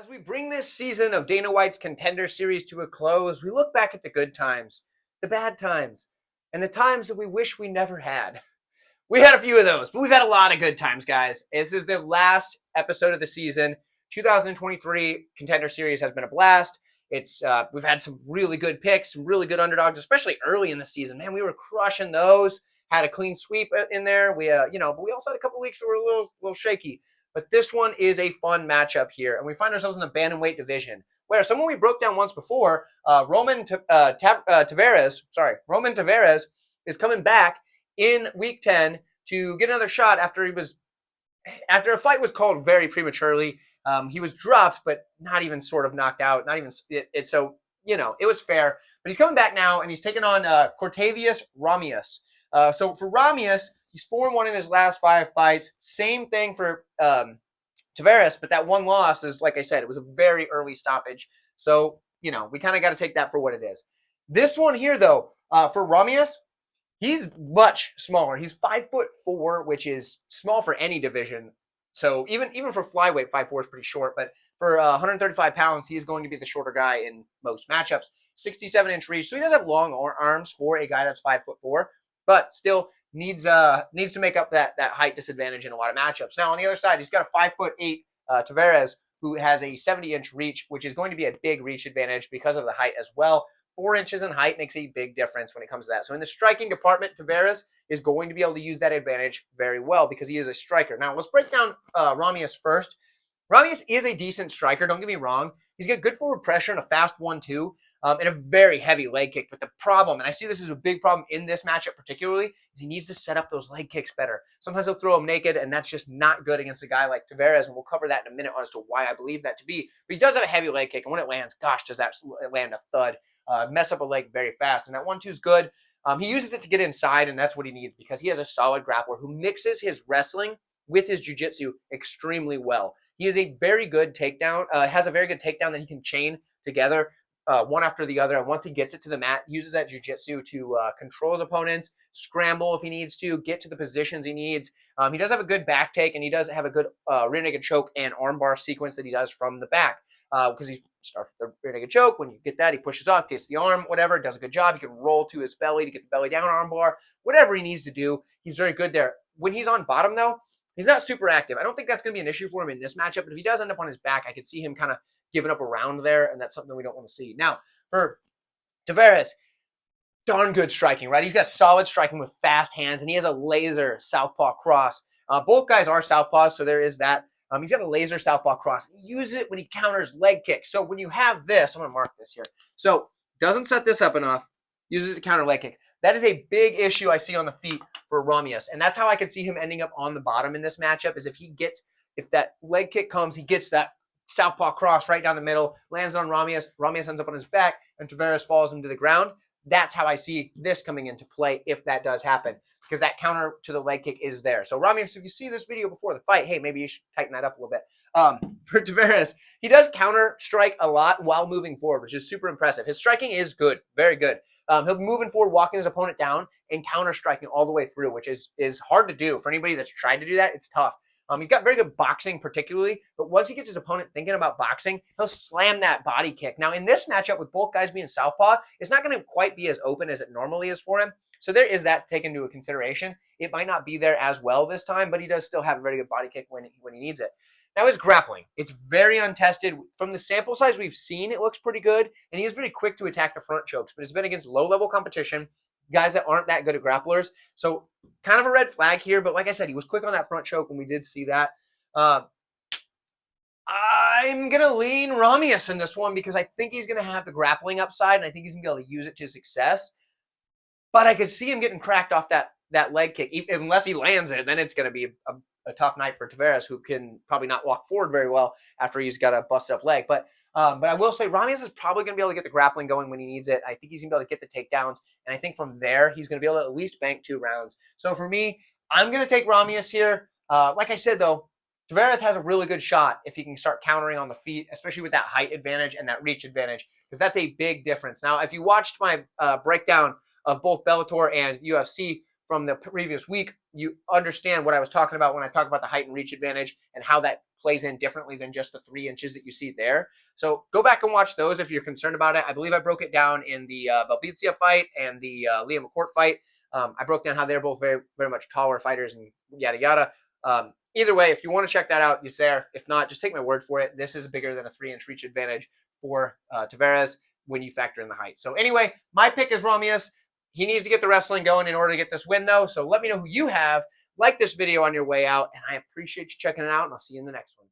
As we bring this season of Dana White's Contender series to a close, we look back at the good times, the bad times, and the times that we wish we never had. We had a few of those, but we've had a lot of good times, guys. This is the last episode of the season. 2023 Contender series has been a blast. We've had some really good picks, some really good underdogs, especially early in the season. Man, we were crushing those. Had a clean sweep in there. But we also had a couple weeks that were a little shaky. But this one is a fun matchup here, and we find ourselves in the bantamweight division, where someone we broke down once before, Roman Taveras, is coming back in Week 10 to get another shot after a fight was called very prematurely. He was dropped, but not even sort of knocked out. Not even so it was fair. But he's coming back now, and he's taking on Cortavious Romious. So for Romious, he's 4-1 in his last 5 fights. Same thing for Taveras, but that one loss is, like I said, it was a very early stoppage. So, we kind of got to take that for what it is. This one here, though, for Romious, he's much smaller. He's 5'4", which is small for any division. So even for flyweight, 5'4" is pretty short. But for 135 pounds, he is going to be the shorter guy in most matchups. 67-inch reach, so he does have long arms for a guy that's 5'4", but still needs to make up that height disadvantage in a lot of matchups. Now on the other side, he's got a 5'8" Taveras, who has a 70-inch reach, which is going to be a big reach advantage because of the height as well. 4 inches in height makes a big difference when it comes to that. So in the striking department, Taveras is going to be able to use that advantage very well because he is a striker. Now let's break down Romious first. Romious is a decent striker, don't get me wrong. He's got good forward pressure and a fast 1-2 and a very heavy leg kick. But the problem, and I see this as a big problem in this matchup particularly, is he needs to set up those leg kicks better. Sometimes he'll throw them naked, and that's just not good against a guy like Taveras, and we'll cover that in a minute as to why I believe that to be. But he does have a heavy leg kick, and when it lands, gosh, does that land a thud. Mess up a leg very fast, and that 1-2 is good. He uses it to get inside, and that's what he needs because he has a solid grappler who mixes his wrestling with his jiu-jitsu extremely well. He is a very good takedown, has a very good takedown that he can chain together one after the other. And once he gets it to the mat, uses that jiu-jitsu to control his opponents, scramble if he needs to, get to the positions he needs. He does have a good back take, and he does have a good rear naked choke and armbar sequence that he does from the back. Because he starts with the rear naked choke. When you get that, he pushes off, gets the arm, whatever, does a good job. He can roll to his belly to get the belly down armbar, whatever he needs to do. He's very good there. When he's on bottom, though, he's not super active. I don't think that's going to be an issue for him in this matchup, but if he does end up on his back, I could see him kind of giving up around there, and that's something we don't want to see. Now, for Taveras, darn good striking, right? He's got solid striking with fast hands, and he has a laser southpaw cross. Both guys are southpaws, so there is that. He's got a laser southpaw cross. He uses it when he counters leg kicks. So when you have this, I'm going to mark this here. So doesn't set this up enough. Uses it to counter leg kick. That is a big issue I see on the feet for Romious. And that's how I could see him ending up on the bottom in this matchup is if that leg kick comes, he gets that southpaw cross right down the middle, lands on Romious. Romious ends up on his back, and Taveras falls him to the ground. That's how I see this coming into play if that does happen, because that counter to the leg kick is there. So Romious, if you see this video before the fight, hey, maybe you should tighten that up a little bit. For Taveras, he does counter strike a lot while moving forward, which is super impressive. His striking is good, very good. He'll be moving forward, walking his opponent down, and counter striking all the way through, which is hard to do. For anybody that's tried to do that, it's tough. He's got very good boxing particularly, but once he gets his opponent thinking about boxing, he'll slam that body kick. Now, in this matchup with both guys being southpaw, it's not going to quite be as open as it normally is for him. So there is that taken into consideration. It might not be there as well this time, but he does still have a very good body kick when he needs it. Now, his grappling, it's very untested. From the sample size we've seen, it looks pretty good, and he is very quick to attack the front chokes, but it's been against low-level competition, guys that aren't that good at grapplers. So kind of a red flag here, but like I said, he was quick on that front choke, and we did see that. I'm going to lean Romious in this one because I think he's going to have the grappling upside, and I think he's going to be able to use it to success. But I could see him getting cracked off that leg kick. Unless he lands it, then it's going to be a tough night for Taveras, who can probably not walk forward very well after he's got a busted up leg. But I will say Romious is probably going to be able to get the grappling going when he needs it. I think he's going to be able to get the takedowns. And I think from there, he's going to be able to at least bank 2 rounds. So for me, I'm going to take Romious here. Like I said, though, Taveras has a really good shot if he can start countering on the feet, especially with that height advantage and that reach advantage, because that's a big difference. Now, if you watched my breakdown of both Bellator and UFC from the previous week, you understand what I was talking about when I talk about the height and reach advantage and how that plays in differently than just the 3 inches that you see there. So go back and watch those if you're concerned about it. I believe I broke it down in the Belbizia fight and the Liam McCourt fight. I broke down how they're both very, very much taller fighters and yada, yada. Either way, if you want to check that out, it's there. If not, just take my word for it. This is bigger than a 3-inch reach advantage for Taveras when you factor in the height. So anyway, my pick is Romious. He needs to get the wrestling going in order to get this win, though. So let me know who you have. Like this video on your way out, and I appreciate you checking it out, and I'll see you in the next one.